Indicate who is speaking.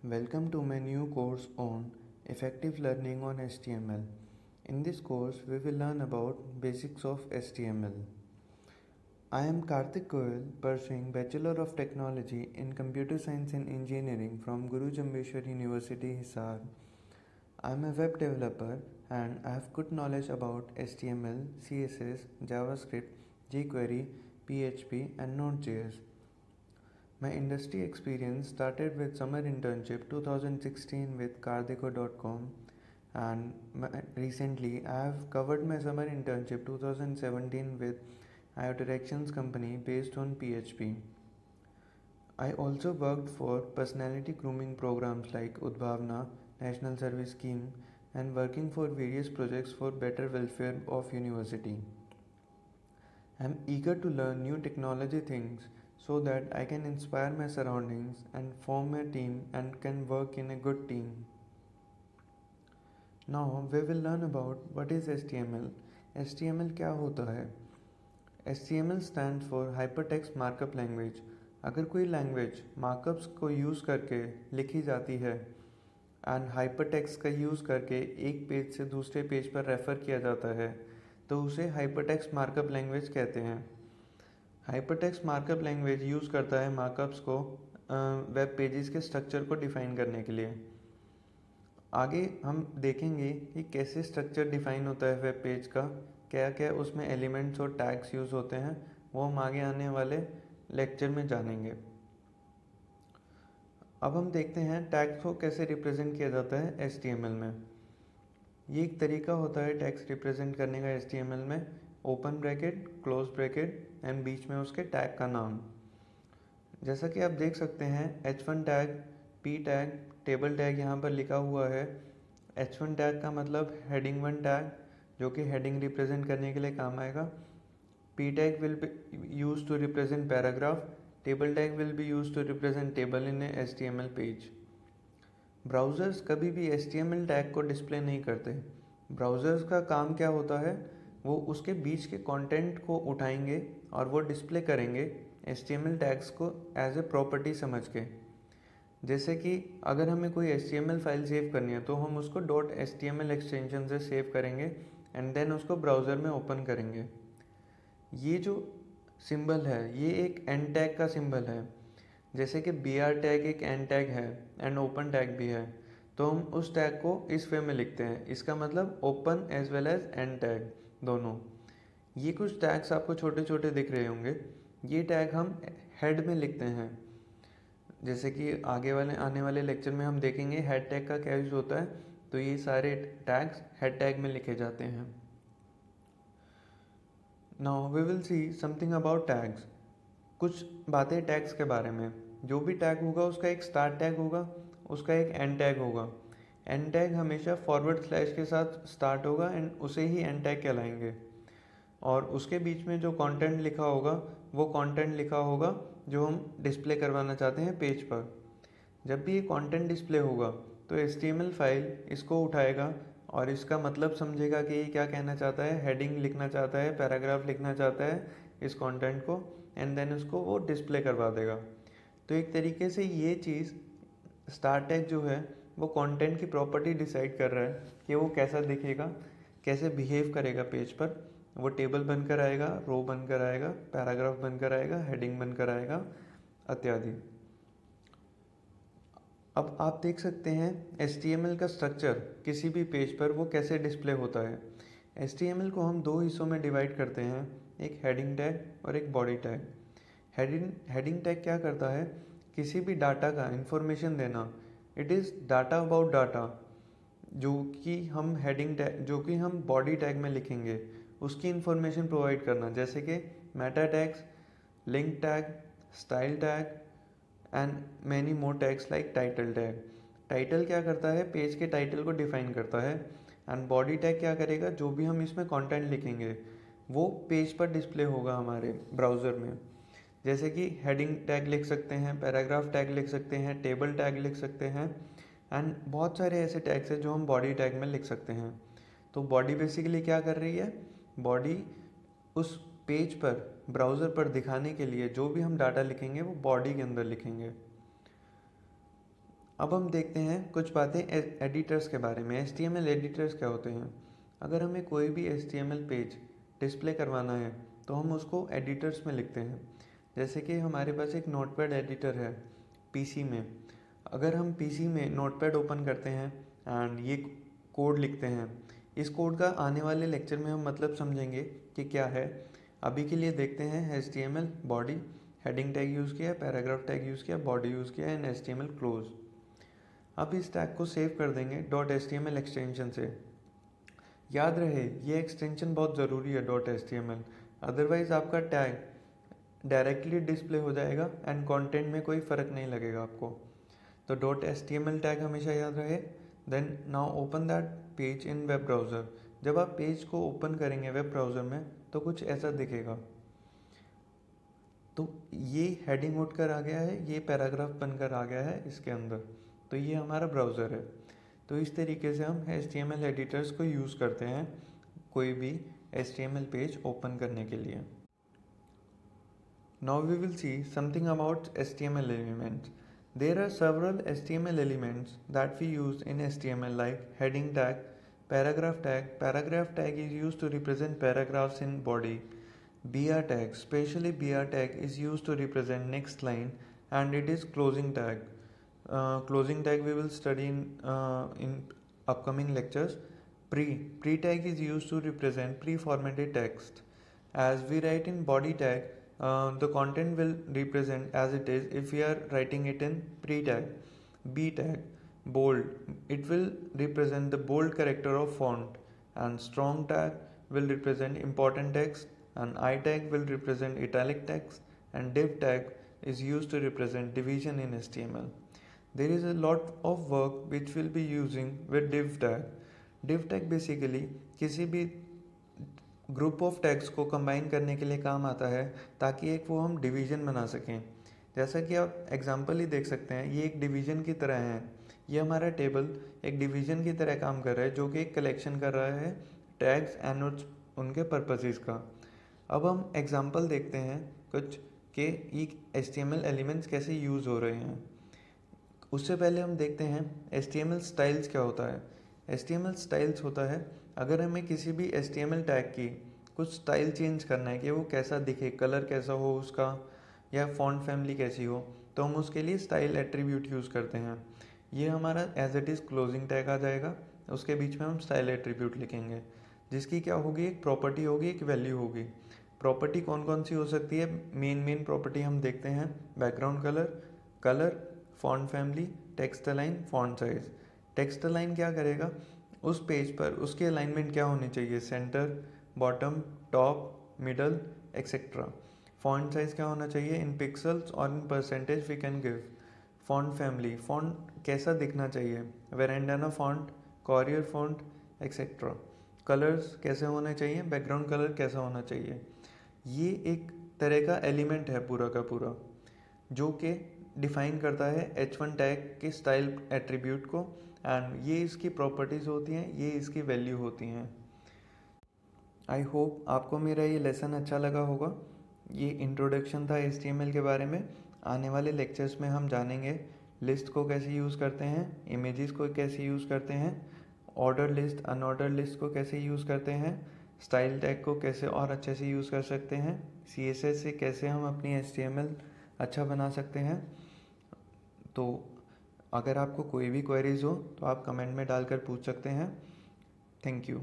Speaker 1: Welcome to my new course on Effective Learning on HTML. In this course, we will learn about basics of HTML. I am Karthik Goyal, pursuing Bachelor of Technology in Computer Science and Engineering from Guru Jambheshwar University, Hisar. I am a web developer and I have good knowledge about HTML, CSS, JavaScript, jQuery, PHP and Node.js. My industry experience started with summer internship 2016 with Cardeko.com, and recently I have covered my summer internship 2017 with IO Directions company based on PHP. I also worked for personality grooming programs like Udbhavna, National Service Scheme, and working for various projects for better welfare of university. I am eager to learn new technology things so that I can inspire my surroundings and form a team and can work in a good team. Now we will learn about what is HTML. HTML क्या होता है? HTML stands for Hypertext Markup Language. अगर कोई language markups को use करके लिखी जाती है एंड हाइपरटेक्स्ट का यूज़ करके एक पेज से दूसरे पेज पर रेफ़र किया जाता है तो उसे हाइपरटेक्स्ट मार्कअप लैंग्वेज कहते हैं। हाइपरटेक्स्ट मार्कअप लैंग्वेज यूज़ करता है मार्कअप्स को वेब पेजेस के स्ट्रक्चर को डिफ़ाइन करने के लिए। आगे हम देखेंगे कि कैसे स्ट्रक्चर डिफ़ाइन होता है वेब पेज का, क्या क्या उसमें एलिमेंट्स और टैग्स यूज़ होते हैं, वो हम आगे आने वाले लेक्चर में जानेंगे। अब हम देखते हैं टैग्स को कैसे रिप्रेजेंट किया जाता है HTML में। ये एक तरीका होता है टैग्स रिप्रेजेंट करने का HTML में, open bracket, close bracket and बीच में उसके टैग का नाम। जैसा कि आप देख सकते हैं H1 tag, P tag, table tag यहाँ पर लिखा हुआ है। H1 टैग का मतलब हेडिंग 1 टैग जो कि हेडिंग रिप्रेजेंट करने के लिए काम आएगा। P tag will be use to represent paragraph, table tag will be use to represent table in a HTML page. Browsers कभी भी HTML टैग को डिस्प्ले नहीं करते। ब्राउज़र्स का काम क्या होता है, वो उसके बीच के कंटेंट को उठाएंगे और वो डिस्प्ले करेंगे HTML टैग्स को एज ए प्रॉपर्टी समझ के। जैसे कि अगर हमें कोई HTML फाइल सेव करनी है तो हम उसको .html एक्सटेंशन से सेव करेंगे एंड देन उसको ब्राउज़र में ओपन करेंगे। ये जो सिंबल है ये एक एंड टैग का सिंबल है। जैसे कि BR टैग एक एंड टैग है एंड ओपन टैग भी है, तो हम उस टैग को इस वे में लिखते हैं। इसका मतलब open as well as end tag दोनों। ये कुछ टैग्स आपको छोटे छोटे दिख रहे होंगे, ये टैग हम हेड में लिखते हैं। जैसे कि आने वाले लेक्चर में हम देखेंगे हेड टैग का क्या यूज होता है, तो ये सारे टैग्स हेड टैग में लिखे जाते हैं। Now we will see something about tags. कुछ बातें टैग्स के बारे में। जो भी टैग होगा उसका एक स्टार्ट टैग होगा, उसका एक एंड टैग होगा। एंड टैग हमेशा फॉरवर्ड स्लैश के साथ स्टार्ट होगा एंड उसे ही एंड टैग कहलाएंगे। और उसके बीच में जो कंटेंट लिखा होगा वो कंटेंट लिखा होगा जो हम डिस्प्ले करवाना चाहते हैं पेज पर। जब भी ये कंटेंट डिस्प्ले होगा तो HTML फाइल इसको उठाएगा और इसका मतलब समझेगा कि ये क्या कहना चाहता है, हेडिंग लिखना चाहता है, पैराग्राफ लिखना चाहता है इस कंटेंट को, एंड देन उसको वो डिस्प्ले करवा देगा। तो एक तरीके से ये चीज़ स्टार्ट टैग जो है वो कंटेंट की प्रॉपर्टी डिसाइड कर रहा है कि वो कैसा दिखेगा, कैसे बिहेव करेगा पेज पर। वो टेबल बनकर आएगा, रो बनकर आएगा, पैराग्राफ बनकर आएगा, हेडिंग बनकर आएगा इत्यादि। अब आप देख सकते हैं HTML का स्ट्रक्चर किसी भी पेज पर वो कैसे डिस्प्ले होता है। HTML को हम दो हिस्सों में डिवाइड करते हैं, एक हेडिंग टैग और एक बॉडी टैग। हेडिंग टैग क्या करता है, किसी भी डाटा का इंफॉर्मेशन देना। It is data about data जो कि हम बॉडी टैग में लिखेंगे, उसकी इंफॉर्मेशन प्रोवाइड करना। जैसे कि Meta tags, link tag, style tag and many more tags like title tag. Title क्या करता है, पेज के टाइटल को डिफाइन करता है। एंड बॉडी टैग क्या करेगा, जो भी हम इसमें कंटेंट लिखेंगे वो पेज पर डिस्प्ले होगा हमारे ब्राउज़र में। जैसे कि हेडिंग टैग लिख सकते हैं, पैराग्राफ टैग लिख सकते हैं, टेबल टैग लिख सकते हैं एंड बहुत सारे ऐसे टैग्स हैं जो हम बॉडी टैग में लिख सकते हैं। तो बॉडी बेसिकली क्या कर रही है, बॉडी उस पेज पर ब्राउज़र पर दिखाने के लिए जो भी हम डाटा लिखेंगे वो बॉडी के अंदर लिखेंगे। अब हम देखते हैं कुछ बातें एडिटर्स के बारे में। HTML एडिटर्स क्या होते हैं। अगर हमें कोई भी HTML पेज डिस्प्ले करवाना है तो हम उसको एडिटर्स में लिखते हैं। जैसे कि हमारे पास एक नोटपैड एडिटर है पीसी में। अगर हम पीसी में नोटपैड ओपन करते हैं एंड ये कोड लिखते हैं, इस कोड का आने वाले लेक्चर में हम मतलब समझेंगे कि क्या है। अभी के लिए देखते हैं HTML body, heading tag use किया, पैराग्राफ टैग यूज़ किया, बॉडी यूज़ किया एंड HTML क्लोज। अब इस टैग को सेव कर देंगे .html एक्सटेंशन से। याद रहे ये एक्सटेंशन बहुत ज़रूरी है .html, अदरवाइज़ आपका टैग डायरेक्टली डिस्प्ले हो जाएगा एंड कंटेंट में कोई फ़र्क नहीं लगेगा आपको। तो .html टैग हमेशा याद रहे। Then now open that page in web browser. जब आप पेज को ओपन करेंगे वेब ब्राउज़र में तो कुछ ऐसा दिखेगा। तो ये हेडिंग उठकर आ गया है, ये पैराग्राफ बनकर आ गया है इसके अंदर। तो ये हमारा ब्राउज़र है। तो इस तरीके से हम HTML एडिटर्स को यूज़ करते हैं कोई भी HTML पेज ओपन करने के लिए। Now we will see something about HTML elements. There are several HTML elements that we use in HTML like heading tag, paragraph tag. Paragraph tag is used to represent paragraphs in body. BR tag, especially BR tag is used to represent next line, and it is closing tag. Closing tag we will study in upcoming lectures. Pre tag is used to represent pre-formatted text. As we write in body tag, the content will represent as it is if we are writing it in pre tag. B tag, bold, it will represent the bold character of font, and strong tag will represent important text, and I tag will represent italic text, and div tag is used to represent division in HTML. There is a lot of work which we'll be using with div tag. Div tag basically किसी भी group of tags को combine करने के लिए काम आता है ताकि एक वो हम डिवीज़न बना सकें। जैसा कि आप एग्जांपल ही देख सकते हैं, ये एक डिवीज़न की तरह है। ये हमारा टेबल एक डिवीज़न की तरह काम कर रहा है जो कि एक कलेक्शन कर रहा है टैग्स एंड उनके पर्पसेस का। अब हम एग्जांपल देखते हैं कुछ के HTML एलिमेंट्स कैसे यूज़ हो रहे हैं। उससे पहले हम देखते हैं HTML स्टाइल्स क्या होता है। HTML स्टाइल्स होता है अगर हमें किसी भी HTML टैग की कुछ स्टाइल चेंज करना है कि वो कैसा दिखे, कलर कैसा हो उसका, या फॉन्ट फैमिली कैसी हो, तो हम उसके लिए स्टाइल एट्रीब्यूट यूज़ करते हैं। ये हमारा as it is closing tag आ जाएगा, उसके बीच में हम स्टाइल एट्रीब्यूट लिखेंगे जिसकी क्या होगी, एक प्रॉपर्टी होगी, एक वैल्यू होगी। प्रॉपर्टी कौन कौन सी हो सकती है, मेन प्रॉपर्टी हम देखते हैं background colour, font family, text align, font size. Text align क्या करेगा, उस पेज पर उसकी अलाइनमेंट क्या होनी चाहिए, centre, bottom, top, middle etcetera. Font size क्या होना चाहिए, इन पिक्सल्स और in percentage we can give. Font family, font कैसा दिखना चाहिए, Verdana font, Courier font etcetera. Colours कैसे होने चाहिए, बैकग्राउंड कलर कैसा होना चाहिए। ये एक तरह का एलिमेंट है पूरा का पूरा जो कि डिफाइन करता है H1 टैग के स्टाइल एट्रीब्यूट को, एंड ये इसकी प्रॉपर्टीज़ होती हैं, ये इसकी वैल्यू होती हैं। आई होप आपको मेरा ये लेसन अच्छा लगा होगा। ये इंट्रोडक्शन था HTML के बारे में। आने वाले लेक्चर्स में हम जानेंगे लिस्ट को कैसे यूज़ करते हैं, इमेजेस को कैसे यूज़ करते हैं, ऑर्डर लिस्ट अनऑर्डर लिस्ट को कैसे यूज़ करते हैं, स्टाइल टैग को कैसे और अच्छे से यूज़ कर सकते हैं, CSS से कैसे हम अपनी HTML अच्छा बना सकते हैं। तो अगर आपको कोई भी क्वेरीज हो तो आप कमेंट में डालकर पूछ सकते हैं। Thank you.